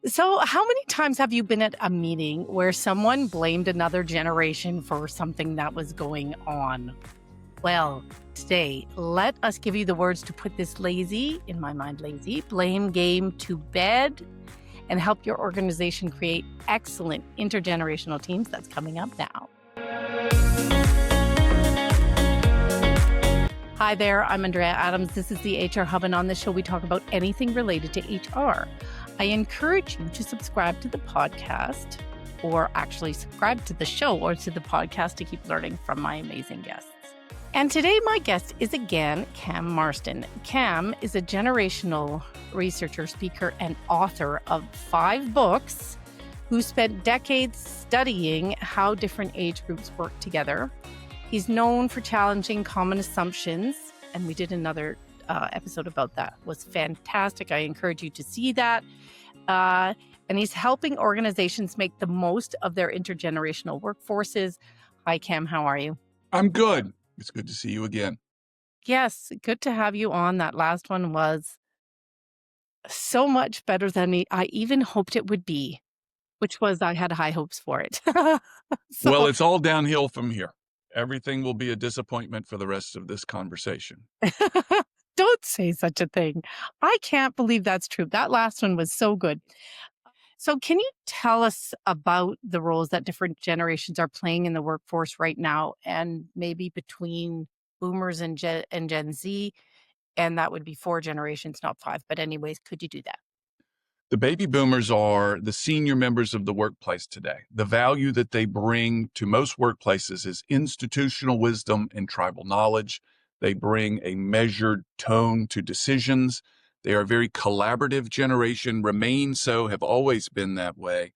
So, how many times have you been at a meeting where someone blamed another generation for something that was going on? Well, today, let us give you the words to put this lazy, in my mind, lazy, blame game to bed and help your organization create excellent intergenerational teams. That's coming up now. Hi there, I'm Andrea Adams. This is the HR Hub, and on this show, we talk about anything related to HR. I encourage you to subscribe to the podcast, or actually subscribe to the show or to the podcast to keep learning from my amazing guests. And today, my guest is again Cam Marston. Cam is a generational researcher, speaker, and author of 5 books who spent decades studying how different age groups work together. He's known for challenging common assumptions, and we did another episode about that. It was fantastic. I encourage you to see that. And he's helping organizations make the most of their intergenerational workforces. Hi, Cam. How are you? I'm good. It's good to see you again. Yes, good to have you on. That last one was so much better than I even hoped it would be, which was I had high hopes for it. Well, it's all downhill from here. Everything will be a disappointment for the rest of this conversation. Don't say such a thing. I can't believe that's true. That last one was so good. So can you tell us about the roles that different generations are playing in the workforce right now, and maybe between boomers and Gen Z? And that would be 4 generations, not 5. But anyways, could you do that? The baby boomers are the senior members of the workplace today. The value that they bring to most workplaces is institutional wisdom and tribal knowledge. They bring a measured tone to decisions. They are a very collaborative generation, remain so, have always been that way.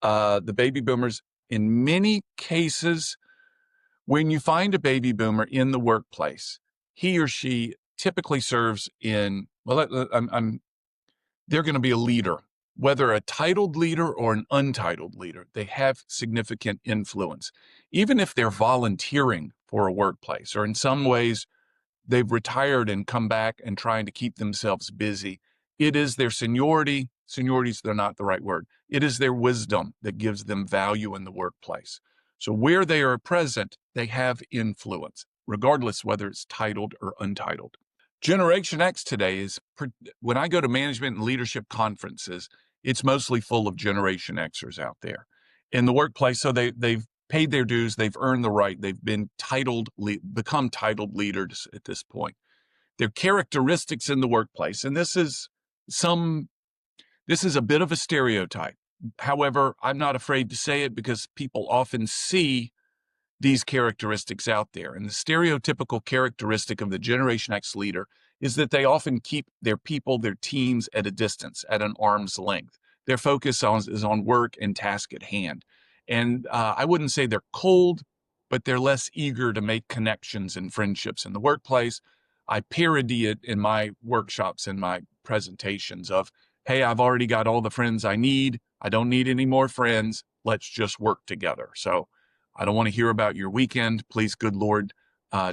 The baby boomers, in many cases, when you find a baby boomer in the workplace, he or she typically serves in, they're going to be a leader, whether a titled leader or an untitled leader. They have significant influence. Even if they're volunteering for a workplace, or in some ways they've retired and come back and trying to keep themselves busy, it is their seniority. Seniorities, they're not the right word. It is their wisdom that gives them value in the workplace. So where they are present, they have influence, regardless whether it's titled or untitled. Generation X today is, when I go to management and leadership conferences, it's mostly full of Generation Xers out there in the workplace. So they've paid their dues, they've earned the right, they've been become titled leaders at this point. Their characteristics in the workplace, and this is a bit of a stereotype. However, I'm not afraid to say it because people often see these characteristics out there. And the stereotypical characteristic of the Generation X leader is that they often keep their people, their teams at a distance, at an arm's length. Their focus is on work and task at hand. And I wouldn't say they're cold, but they're less eager to make connections and friendships in the workplace. I parody it in my workshops and my presentations of, hey, I've already got all the friends I need. I don't need any more friends. Let's just work together. So I don't want to hear about your weekend. Please, good Lord,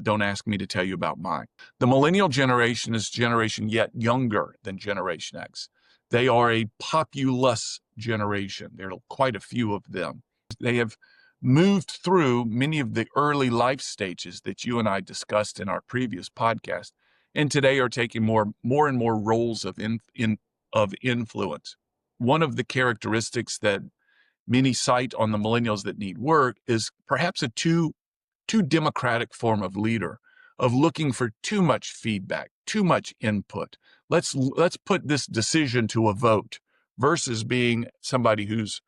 don't ask me to tell you about mine. The millennial generation is a generation yet younger than Generation X. They are a populous generation. There are quite a few of them. They have moved through many of the early life stages that you and I discussed in our previous podcast, and today are taking more and more roles of influence. One of the characteristics that many cite on the millennials that need work is perhaps a too democratic form of leader, of looking for too much feedback, too much input. Let's put this decision to a vote, versus being somebody who's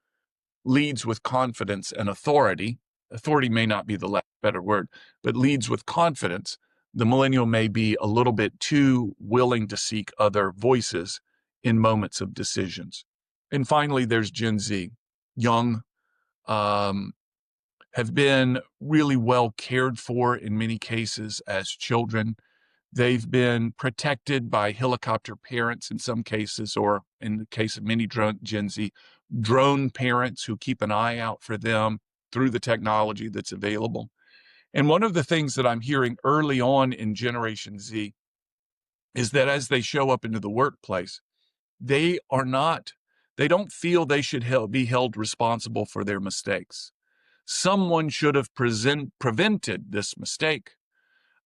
leads with confidence and authority. Authority may not be the better word, but leads with confidence. The millennial may be a little bit too willing to seek other voices in moments of decisions. And finally, there's Gen Z, young, have been really well cared for in many cases as children. They've been protected by helicopter parents in some cases, or in the case of many Gen Z, drone parents who keep an eye out for them through the technology that's available. And one of the things that I'm hearing early on in Generation Z is that as they show up into the workplace, they are not They don't feel they should be held responsible for their mistakes. Someone should have prevented this mistake.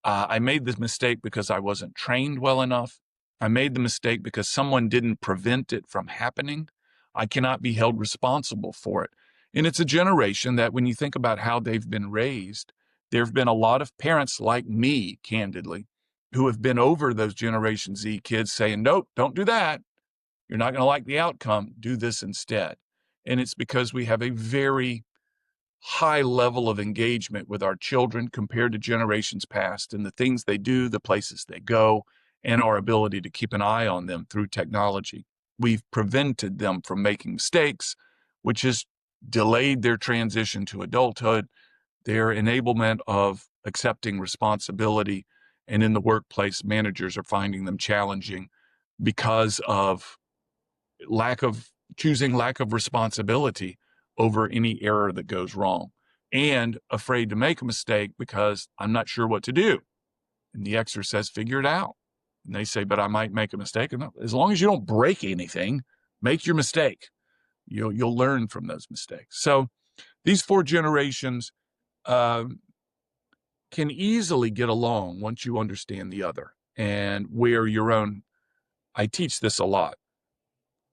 I made this mistake because I wasn't trained well enough. I made the mistake because someone didn't prevent it from happening. I cannot be held responsible for it. And it's a generation that, when you think about how they've been raised, there have been a lot of parents like me, candidly, who have been over those Generation Z kids saying, nope, don't do that. You're not going to like the outcome. Do this instead. And it's because we have a very high level of engagement with our children compared to generations past, and the things they do, the places they go, and our ability to keep an eye on them through technology. We've prevented them from making mistakes, which has delayed their transition to adulthood, their enablement of accepting responsibility. And in the workplace, managers are finding them challenging because of lack of responsibility over any error that goes wrong, and afraid to make a mistake because I'm not sure what to do. And the Xer says, figure it out. And they say, but I might make a mistake. And as long as you don't break anything, make your mistake. You'll learn from those mistakes. So these 4 generations can easily get along once you understand the other and where your own. I teach this a lot.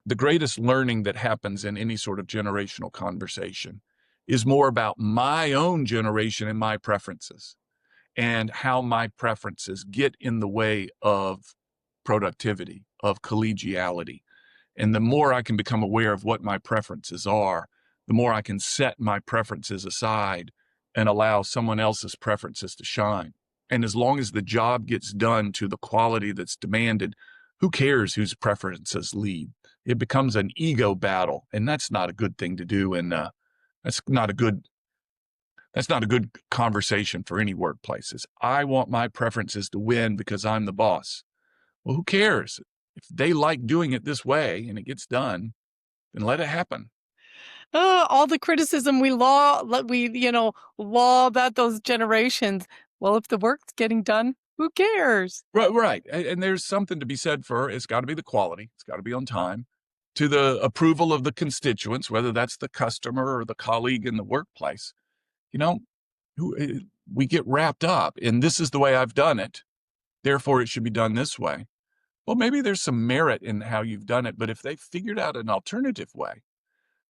The greatest learning that happens in any sort of generational conversation is more about my own generation and my preferences, and how my preferences get in the way of productivity, of collegiality. And the more I can become aware of what my preferences are, the more I can set my preferences aside and allow someone else's preferences to shine. And as long as the job gets done to the quality that's demanded, who cares whose preferences lead? It becomes an ego battle, and that's not a good thing to do. And that's not a good conversation for any workplaces. I want my preferences to win because I'm the boss. Well, who cares? If they like doing it this way and it gets done, then let it happen. All the criticism we law about those generations. Well, if the work's getting done, who cares? Right. And there's something to be said for, it's got to be the quality. It's got to be on time, to the approval of the constituents, whether that's the customer or the colleague in the workplace. We get wrapped up in, this is the way I've done it, therefore it should be done this way. Well, maybe there's some merit in how you've done it, but if they've figured out an alternative way,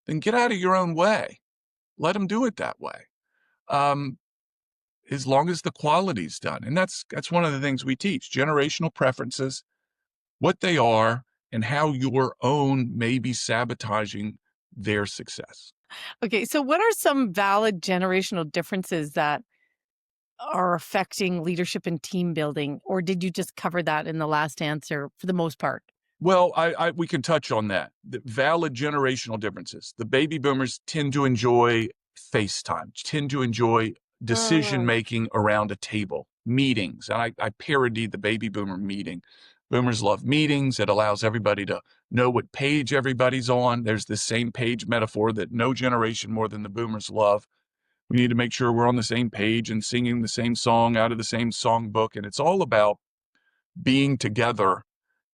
then get out of your own way. Let them do it that way. As long as the quality's done. And that's one of the things we teach: generational preferences, what they are, and how your own may be sabotaging their success. Okay, so what are some valid generational differences that are affecting leadership and team building? Or did you just cover that in the last answer for the most part? Well, we can touch on that. The valid generational differences. The baby boomers tend to enjoy FaceTime, tend to enjoy decision-making around a table, meetings. And I parodied the baby boomer meeting. Boomers love meetings. It allows everybody to know what page everybody's on. There's this same page metaphor that no generation more than the boomers love. We need to make sure we're on the same page and singing the same song out of the same songbook. And it's all about being together,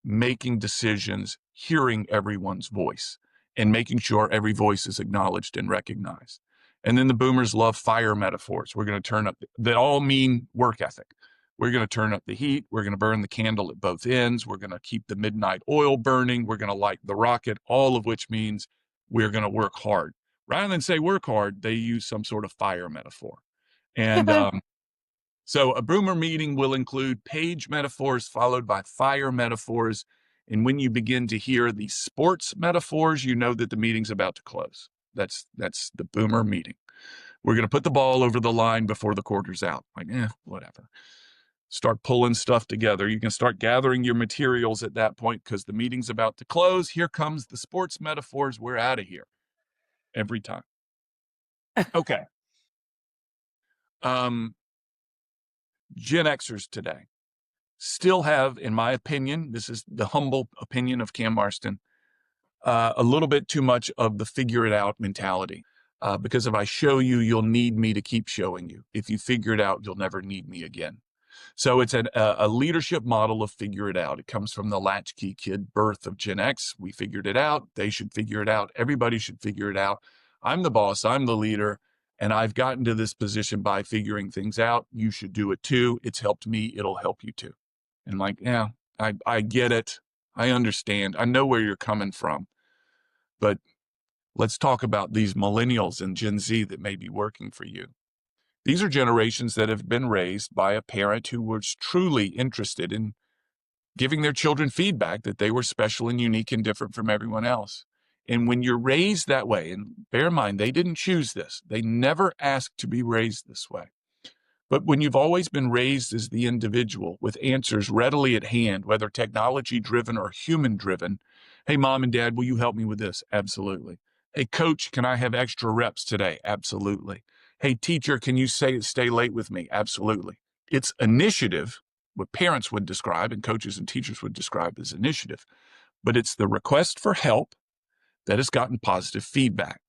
making decisions, hearing everyone's voice, and making sure every voice is acknowledged and recognized. And then the boomers love fire metaphors. We're going to turn up, that all mean work ethic. We're going to turn up the heat. We're going to burn the candle at both ends. We're going to keep the midnight oil burning. We're going to light the rocket, all of which means we're going to work hard. Rather than say work hard, they use some sort of fire metaphor. And so a boomer meeting will include page metaphors followed by fire metaphors. And when you begin to hear the sports metaphors, you know that the meeting's about to close. That's the boomer meeting. We're going to put the ball over the line before the quarter's out. Like, whatever. Start pulling stuff together. You can start gathering your materials at that point because the meeting's about to close. Here comes the sports metaphors. We're out of here every time. Okay. Gen Xers today still have, in my opinion, this is the humble opinion of Cam Marston, a little bit too much of the figure it out mentality. Because if I show you, you'll need me to keep showing you. If you figure it out, you'll never need me again. So it's a leadership model of figure it out. It comes from the latchkey kid birth of Gen X. We figured it out. They should figure it out. Everybody should figure it out. I'm the boss. I'm the leader. And I've gotten to this position by figuring things out. You should do it too. It's helped me. It'll help you too. And I'm like, yeah, I get it. I understand. I know where you're coming from. But let's talk about these millennials and Gen Z that may be working for you. These are generations that have been raised by a parent who was truly interested in giving their children feedback that they were special and unique and different from everyone else. And when you're raised that way, and bear in mind, they didn't choose this. They never asked to be raised this way. But when you've always been raised as the individual with answers readily at hand, whether technology-driven or human-driven, hey, mom and dad, will you help me with this? Absolutely. Hey, coach, can I have extra reps today? Absolutely. Hey, teacher, can you stay late with me? Absolutely. It's initiative, what parents would describe and coaches and teachers would describe as initiative, but it's the request for help that has gotten positive feedback.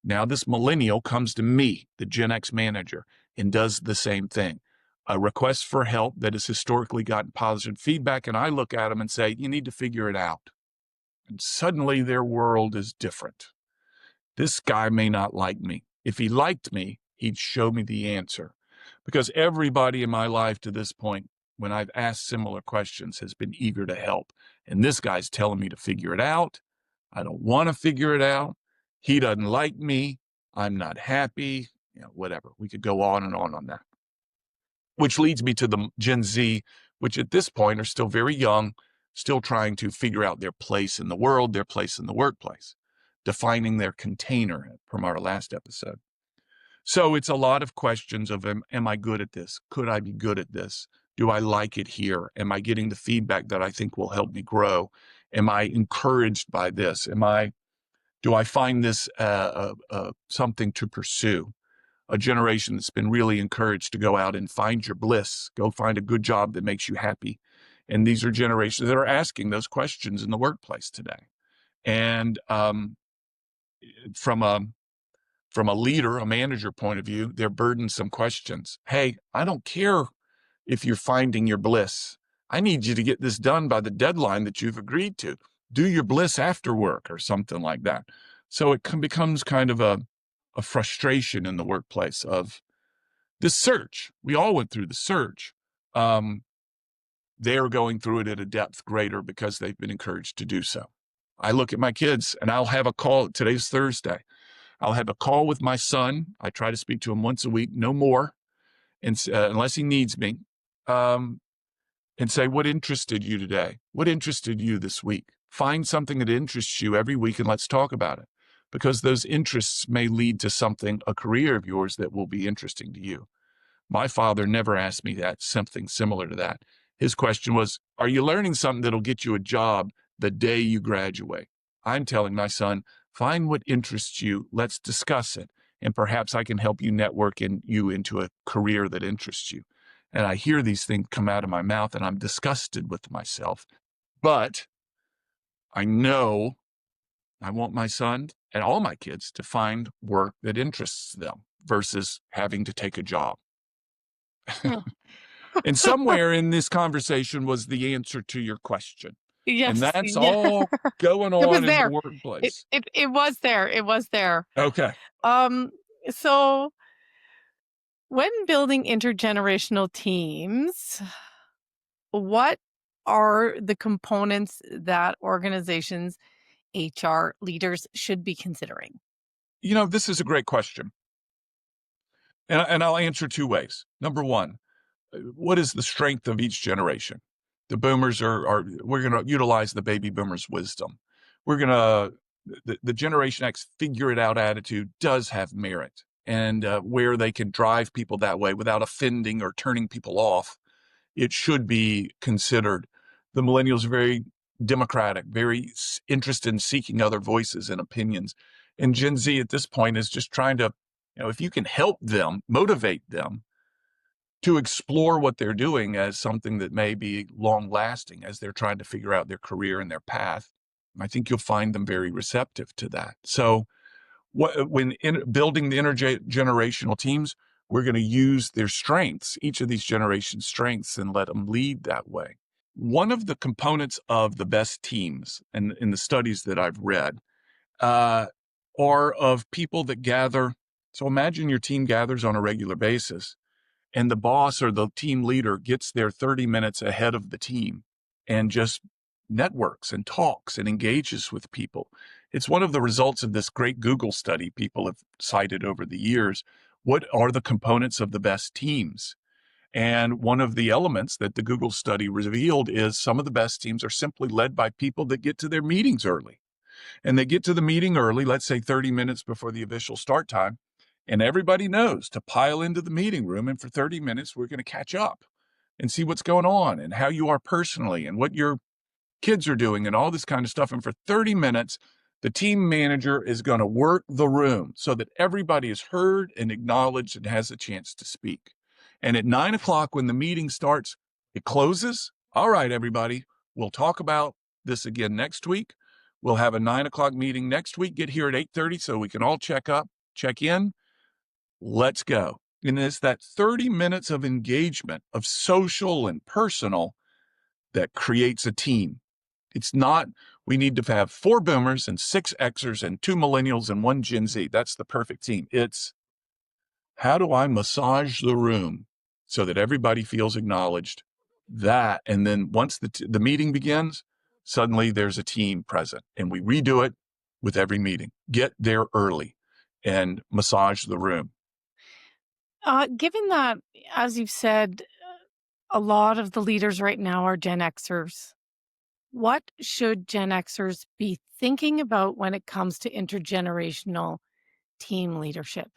Now this millennial comes to me, the Gen X manager, and does the same thing. A request for help that has historically gotten positive feedback, and I look at them and say, you need to figure it out. And suddenly their world is different. This guy may not like me. If he liked me, he'd show me the answer. Because everybody in my life to this point, when I've asked similar questions, has been eager to help. And this guy's telling me to figure it out. I don't want to figure it out. He doesn't like me. I'm not happy. Whatever. We could go on on that. Which leads me to the Gen Z, which at this point are still very young, still trying to figure out their place in the world, their place in the workplace, defining their container from our last episode. So it's a lot of questions of, am I good at this? Could I be good at this? Do I like it here? Am I getting the feedback that I think will help me grow? Am I encouraged by this? Do I find this something to pursue? A generation that's been really encouraged to go out and find your bliss, go find a good job that makes you happy. And these are generations that are asking those questions in the workplace today. And from a leader, a manager point of view, they're burdensome questions. Hey, I don't care if you're finding your bliss. I need you to get this done by the deadline that you've agreed to. Do your bliss after work or something like that. So it becomes kind of a frustration in the workplace of this search. We all went through the search. They're going through it at a depth greater because they've been encouraged to do so. I look at my kids and I'll have a call. Today's Thursday. I'll have a call with my son. I try to speak to him once a week, no more, and unless he needs me, and say, what interested you today? What interested you this week? Find something that interests you every week and let's talk about it. Because those interests may lead to something, a career of yours that will be interesting to you. My father never asked me something similar to that. His question was, are you learning something that'll get you a job the day you graduate? I'm telling my son, find what interests you. Let's discuss it. And perhaps I can help you network you into a career that interests you. And I hear these things come out of my mouth and I'm disgusted with myself. But I know I want my son and all my kids to find work that interests them versus having to take a job. And somewhere in this conversation was the answer to your question. Yes. And that's all going on in the workplace. It was there. It was there. Okay. So when building intergenerational teams, what are the components that organizations, HR leaders should be considering? This is a great question. And I'll answer two ways. Number one, what is the strength of each generation? The boomers we're going to utilize the baby boomers' wisdom. The Generation X figure it out attitude does have merit, and where they can drive people that way without offending or turning people off, it should be considered. The millennials are very democratic, very interested in seeking other voices and opinions. And Gen Z at this point is just trying to, if you can help them, motivate them to explore what they're doing as something that may be long lasting as they're trying to figure out their career and their path, I think you'll find them very receptive to that. So when building the intergenerational teams, We're going to use their strengths, each of these generations' strengths, and let them lead that way. One of the components of the best teams, and in the studies that I've read, are of people that gather. So imagine your team gathers on a regular basis, and the boss or the team leader gets there 30 minutes ahead of the team and just networks and talks and engages with people. It's one of the results of this great Google study people have cited over the years. What are the components of the best teams? And one of the elements that the Google study revealed is some of the best teams are simply led by people that get to their meetings early. And they get to the meeting early, let's say 30 minutes before the official start time, and everybody knows to pile into the meeting room. And for 30 minutes, we're going to catch up and see what's going on and how you are personally and what your kids are doing and all this kind of stuff. And for 30 minutes, the team manager is going to work the room so that everybody is heard and acknowledged and has a chance to speak. And at 9 o'clock, when the meeting starts, it closes. All right, everybody, we'll talk about this again next week. We'll have a 9 o'clock meeting next week. Get here at 8:30 so we can all check in. Let's go. And it's that 30 minutes of engagement, of social and personal, that creates a team. It's not, we need to have 4 boomers and 6 Xers and 2 millennials and 1 Gen Z. That's the perfect team. It's, how do I massage the room so that everybody feels acknowledged? That, and then once the meeting begins, suddenly there's a team present, and we redo it with every meeting. Get there early and massage the room. Given that, as you've said, a lot of the leaders right now are Gen Xers, what should Gen Xers be thinking about when it comes to intergenerational team leadership?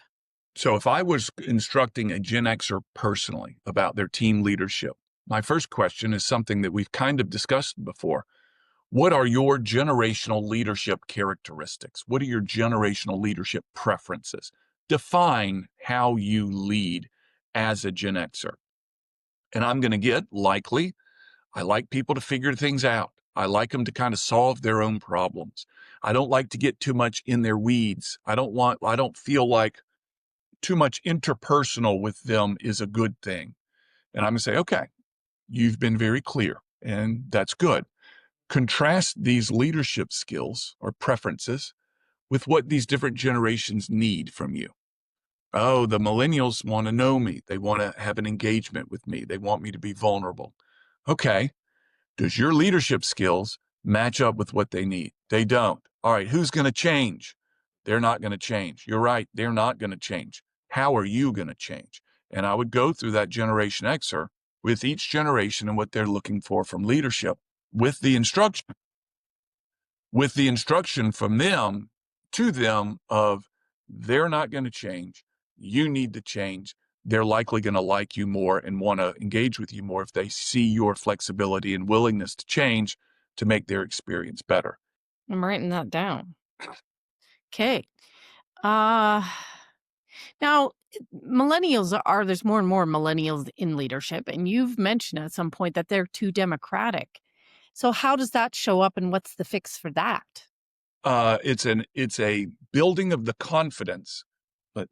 So if I was instructing a Gen Xer personally about their team leadership, my first question is something that we've kind of discussed before. What are your generational leadership characteristics? What are your generational leadership preferences? Define how you lead as a Gen Xer. And I'm going to get, likely, I like people to figure things out. I like them to kind of solve their own problems. I don't like to get too much in their weeds. I don't feel like too much interpersonal with them is a good thing. And I'm going to say, okay, you've been very clear, and that's good. Contrast these leadership skills or preferences with what these different generations need from you. Oh, the millennials want to know me. They want to have an engagement with me. They want me to be vulnerable. Okay. Does your leadership skills match up with what they need? They don't. All right. Who's going to change? They're not going to change. You're right. They're not going to change. How are you going to change? And I would go through that Generation Xer with each generation and what they're looking for from leadership with the instruction from them to them of they're not going to change. You need to change. They're likely going to like you more and want to engage with you more if they see your flexibility and willingness to change to make their experience better. I'm writing that down. Okay. Now, there's more and more millennials in leadership, and you've mentioned at some point that they're too democratic. So how does that show up, and what's the fix for that? It's a building of the confidence. But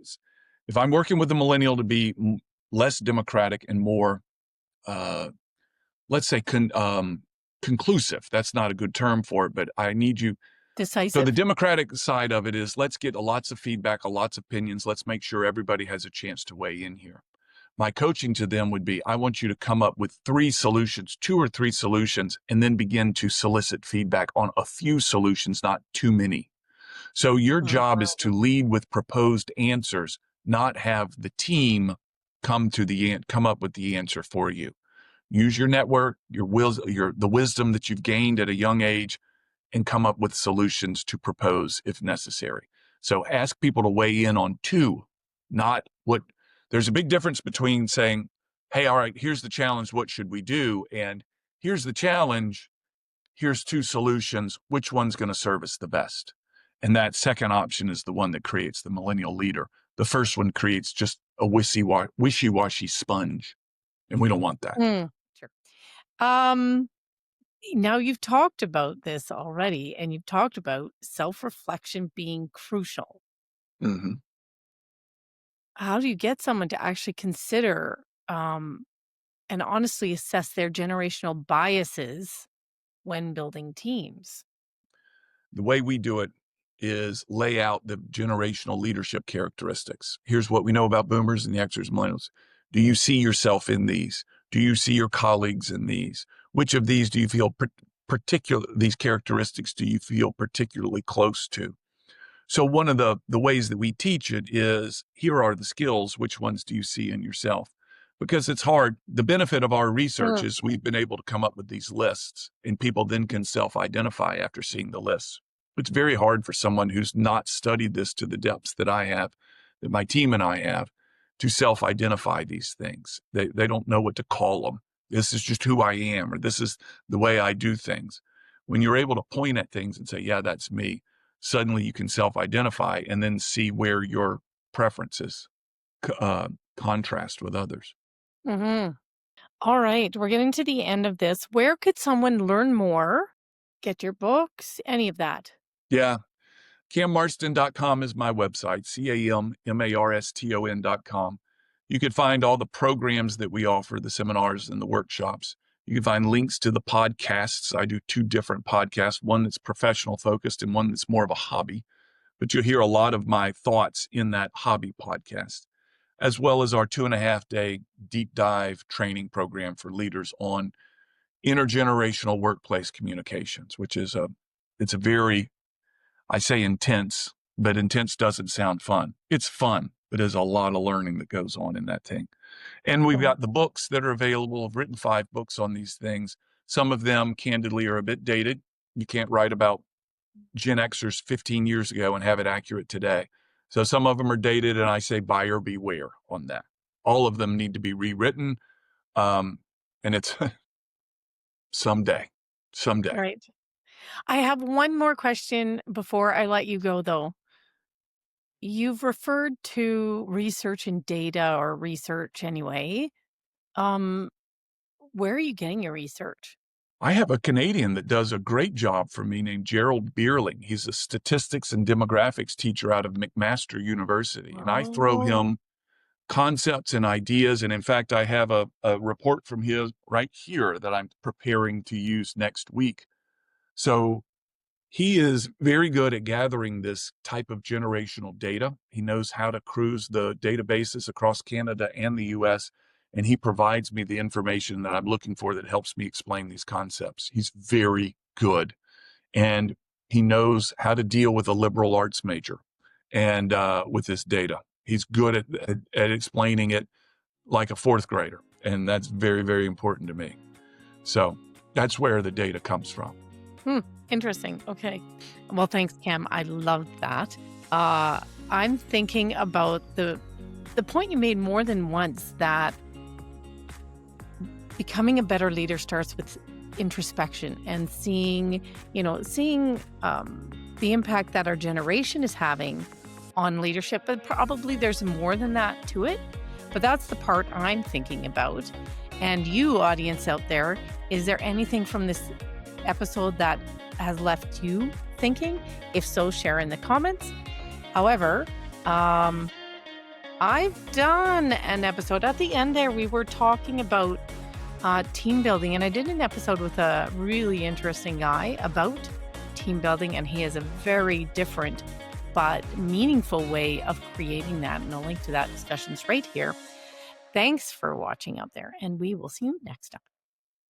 if I'm working with a millennial to be less democratic and more, let's say, conclusive, that's not a good term for it, but I need you. Decisive. So the democratic side of it is let's get lots of feedback, lots of opinions. Let's make sure everybody has a chance to weigh in here. My coaching to them would be, I want you to come up with 3 solutions, 2 or 3 solutions, and then begin to solicit feedback on a few solutions, not too many. So your job is to lead with proposed answers, not have the team come up with the answer for you. Use your network, the wisdom that you've gained at a young age, and come up with solutions to propose if necessary. So ask people to weigh in on 2, not what. There's a big difference between saying, hey, all right, here's the challenge, what should we do? And here's the challenge, here's 2 solutions, which one's going to serve us the best? And that second option is the one that creates the millennial leader. The first one creates just a wishy-washy sponge, and we don't want that. Sure. Now, you've talked about this already, and you've talked about self-reflection being crucial. Mm-hmm. how do you get someone to actually consider and honestly assess their generational biases when building teams? The way we do it is lay out the generational leadership characteristics. Here's what we know about boomers and the Xers and millennials. Do you see yourself in these? Do you see your colleagues in these? Which of these do you feel these characteristics do you feel particularly close to? So one of the ways that we teach it is, here are the skills. Which ones do you see in yourself? Because it's hard. The benefit of our research Mm. is we've been able to come up with these lists, and people then can self-identify after seeing the lists. It's very hard for someone who's not studied this to the depths that I have, that my team and I have, to self-identify these things. They don't know what to call them. This is just who I am, or this is the way I do things. When you're able to point at things and say, yeah, that's me, suddenly you can self-identify and then see where your preferences contrast with others. Hmm. All right, we're getting to the end of this. Where could someone learn more, get your books, any of that? Yeah. CamMarston.com is my website, CamMarston.com. You could find all the programs that we offer, the seminars and the workshops. You can find links to the podcasts. I do 2 different podcasts, one that's professional focused and one that's more of a hobby. But you'll hear a lot of my thoughts in that hobby podcast, as well as our 2.5-day deep dive training program for leaders on intergenerational workplace communications, which is it's a very, I say intense, but intense doesn't sound fun. It's fun, but there's a lot of learning that goes on in that thing. And we've got the books that are available. I've written 5 books on these things. Some of them, candidly, are a bit dated. You can't write about Gen Xers 15 years ago and have it accurate today. So some of them are dated, and I say buyer beware on that. All of them need to be rewritten, and it's someday. Right. I have one more question before I let you go, though. You've referred to research and data or research anyway. Um, where are you getting your research? I have a Canadian that does a great job for me named Gerald Bierling. He's a statistics and demographics teacher out of McMaster University, and I throw Oh, him concepts and ideas. And in fact, I have a report from his right here that I'm preparing to use next week. So he is very good at gathering this type of generational data. He knows how to cruise the databases across Canada and the US, and he provides me the information that I'm looking for that helps me explain these concepts. He's very good, and he knows how to deal with a liberal arts major and with this data. He's good at explaining it like a 4th grader, and that's very, very important to me. So that's where the data comes from. interesting. Okay. Well, thanks, Cam. I loved that. I'm thinking about the point you made more than once, that becoming a better leader starts with introspection and seeing the impact that our generation is having on leadership. But probably there's more than that to it. But that's the part I'm thinking about. And you, audience out there, is there anything from this episode that has left you thinking? If so, share in the comments. However, I've done an episode at the end there. We were talking about team building, and I did an episode with a really interesting guy about team building, and he has a very different but meaningful way of creating that, and I'll link to that discussions right here. Thanks for watching out there, and we will see you next time.